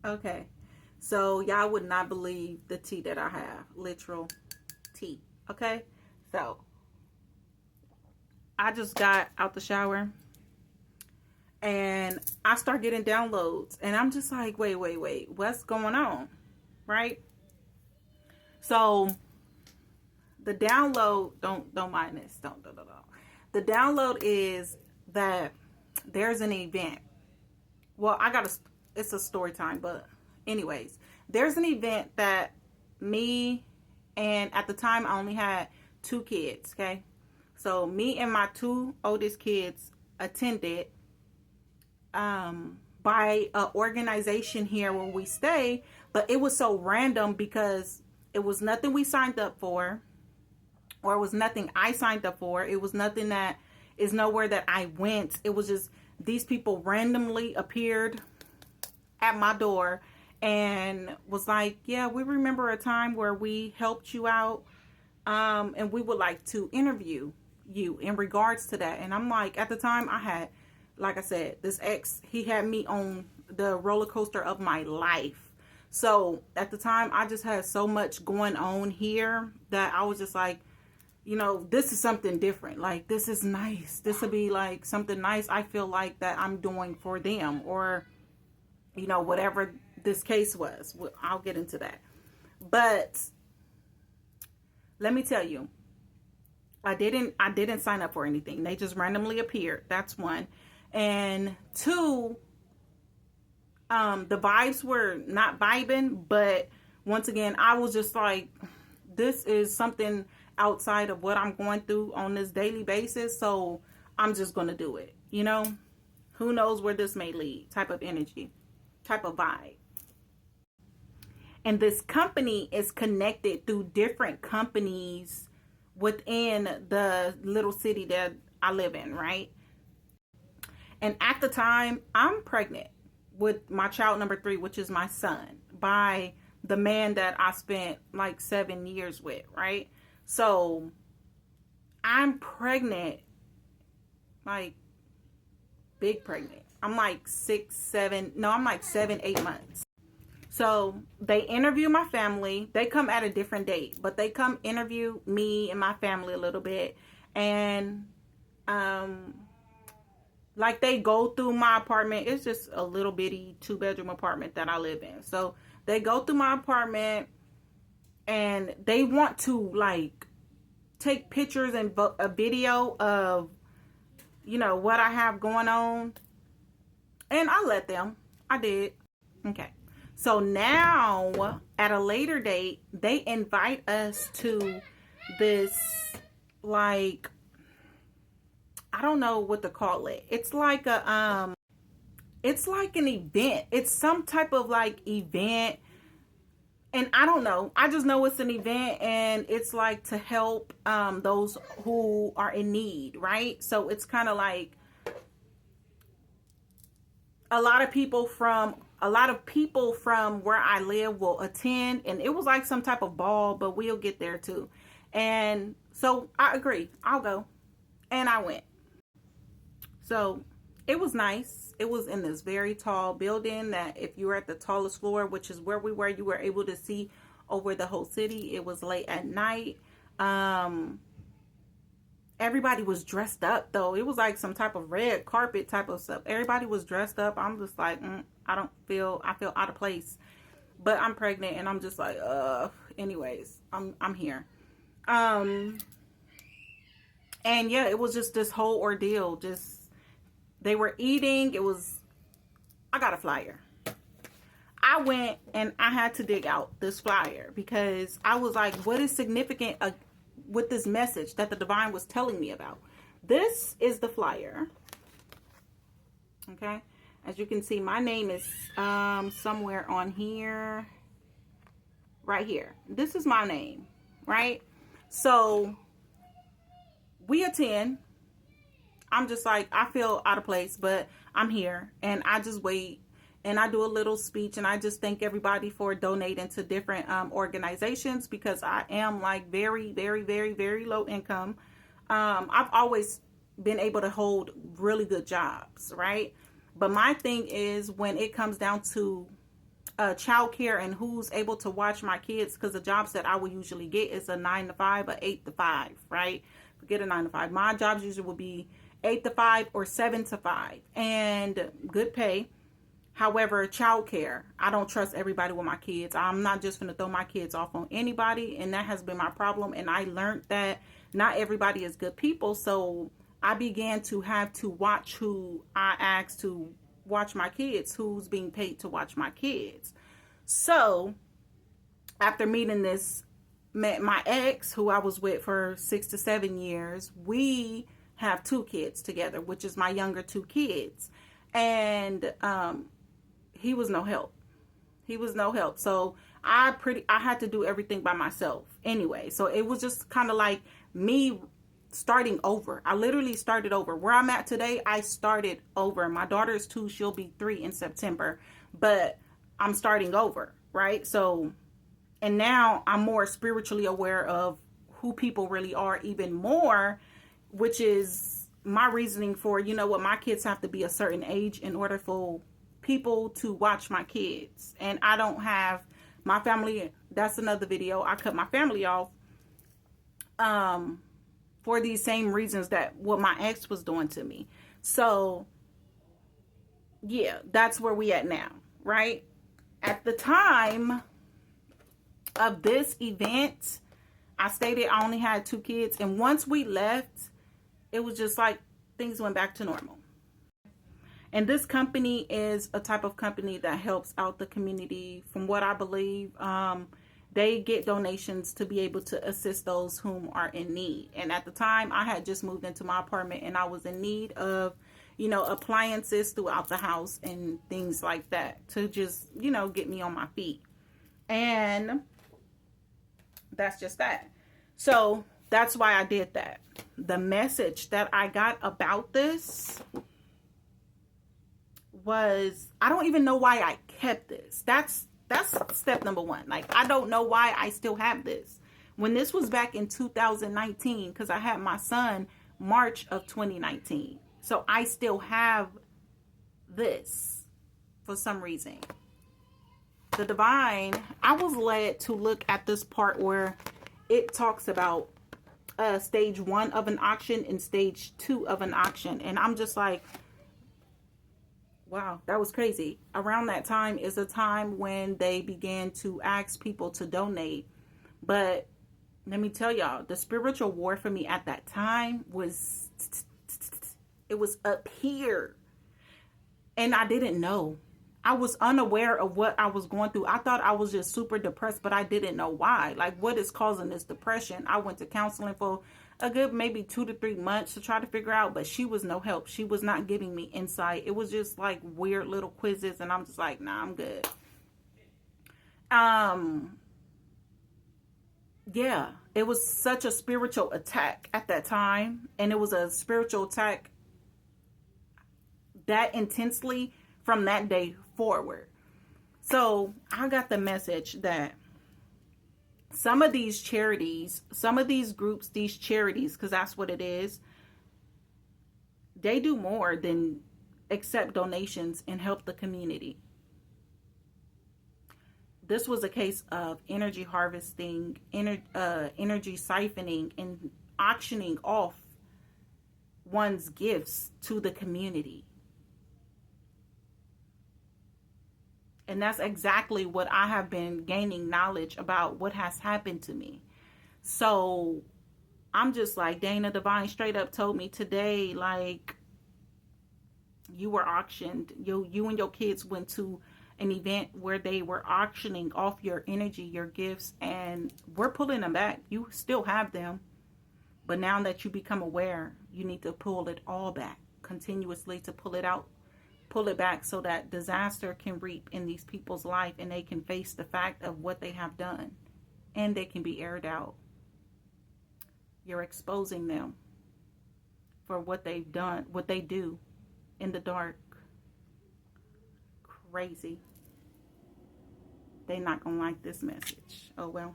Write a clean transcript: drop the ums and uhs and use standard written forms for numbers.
Okay. So y'all would not believe the tea that I have. Literal tea. Okay. So I just got out the shower and I start getting downloads and I'm just like, wait, what's going on? Right? So the download, don't mind this. Don't. The download is that there's an event. Well, it's a story time, but anyways, there's an event that me and at the time I only had two kids, okay? So me and my two oldest kids attended by an organization here where we stay, but it was so random because it was nothing we signed up for, or it was nothing I signed up for. It was nothing that is nowhere that I went. It was just these people randomly appeared at my door and was like, yeah, we remember a time where we helped you out, and we would like to interview you in regards to that. And I'm like, at the time I had, like I said, this ex, he had me on the roller coaster of my life. So at the time I just had so much going on here that I was just like, this is something different. Like, this is nice. This would be like something nice I feel like that I'm doing for them, or whatever this case was. I'll get into that. But let me tell you, I didn't sign up for anything. They just randomly appeared. That's one. And two, the vibes were not vibing, but once again, I was just like, this is something outside of what I'm going through on this daily basis, so I'm just going to do it. Who knows where this may lead, type of energy, type of vibe. And this company is connected through different companies within the little city that I live in, right? And at the time, I'm pregnant with my child number 3, which is my son, by the man that I spent like 7 years with, right? So I'm pregnant, like big pregnant. I'm like 7, 8 months. So they interview my family. They come at a different date, but they come interview me and my family a little bit. And like they go through my apartment. It's just a little bitty 2-bedroom apartment that I live in. So they go through my apartment and they want to like take pictures and a video of, what I have going on. And I let them. I did. Okay. So now at a later date, they invite us to this, like, I don't know what to call it. It's like it's like an event. It's some type of like event. And I don't know. I just know it's an event and it's like to help those who are in need, right? So it's kind of like a lot of people from where I live will attend, and it was like some type of ball, but we'll get there too. And so I agree. I'll go. And I went. So it was nice. It was in this very tall building that if you were at the tallest floor, which is where we were, you were able to see over the whole city. It was late at night. Everybody was dressed up though. It was like some type of red carpet type of stuff. Everybody was dressed up. I'm just like, I feel out of place. But I'm pregnant and I'm just like, anyways, I'm here. And yeah, it was just this whole ordeal. Just, they were eating. I got a flyer. I went and I had to dig out this flyer because I was like, what is significant with this message that the divine was telling me about? This is the flyer. Okay. As you can see, my name is somewhere on here. Right here. This is my name. Right? So we attend. I'm just like, I feel out of place, but I'm here and I just wait and I do a little speech and I just thank everybody for donating to different organizations because I am like very, very, very, very low income. I've always been able to hold really good jobs, right? But my thing is when it comes down to childcare and who's able to watch my kids, because the jobs that I will usually get is a 9 to 5, a 8 to 5, right? Forget a 9 to 5. My jobs usually will be 8 to 5 or 7 to 5 and good pay. However, childcare, I don't trust everybody with my kids. I'm not just going to throw my kids off on anybody, and that has been my problem. And I learned that not everybody is good people, so I began to have to watch who I ask to watch my kids, who's being paid to watch my kids. So after meeting my ex, who I was with for 6 to 7 years, we have 2 kids together, which is my younger 2 kids. And he was no help. He was no help. So I had to do everything by myself anyway. So it was just kind of like me starting over. I literally started over. Where I'm at today, I started over. My daughter is 2. She'll be 3 in September. But I'm starting over, right? So, and now I'm more spiritually aware of who people really are even more, which is my reasoning for, you know what, my kids have to be a certain age in order for people to watch my kids. And I don't have my family. That's another video. I cut my family off for these same reasons that what my ex was doing to me. So yeah, that's where we at now, right? At the time of this event, I stated I only had 2 kids, and once we left, it was just like things went back to normal. And this company is a type of company that helps out the community. From what I believe, they get donations to be able to assist those whom are in need. And at the time, I had just moved into my apartment, and I was in need of, you know, appliances throughout the house and things like that to just, you know, get me on my feet. And that's just that. So that's why I did that. The message that I got about this was, I don't even know why I kept this. That's step number 1. Like, I don't know why I still have this. When this was back in 2019, because I had my son March of 2019. So I still have this for some reason. The divine, I was led to look at this part where it talks about stage 1 of an auction and stage 2 of an auction. And I'm just like, wow, that was crazy. Around that time is a time when they began to ask people to donate. But let me tell y'all, the spiritual war for me at that time was, it was up here. And I didn't know. I was unaware of what I was going through. I thought I was just super depressed, but I didn't know why. Like, what is causing this depression? I went to counseling for a good maybe 2 to 3 months to try to figure out, but she was no help. She was not giving me insight. It was just like weird little quizzes, and I'm just like, nah, I'm good. Yeah, it was such a spiritual attack at that time, and it was a spiritual attack that intensely from that day forward. So I got the message that some of these charities, some of these groups, these charities, because that's what it is, they do more than accept donations and help the community. This was a case of energy harvesting, energy siphoning, and auctioning off one's gifts to the community. And that's exactly what I have been gaining knowledge about, what has happened to me. So I'm just like, Dana Divine straight up told me today, like, you were auctioned. You and your kids went to an event where they were auctioning off your energy, your gifts, and we're pulling them back. You still have them. But now that you become aware, you need to pull it all back continuously, to pull it out. Pull it back so that disaster can reap in these people's life, and they can face the fact of what they have done, and they can be aired out. You're exposing them for what they've done, what they do in the dark. Crazy. They not gonna like this message. Oh well.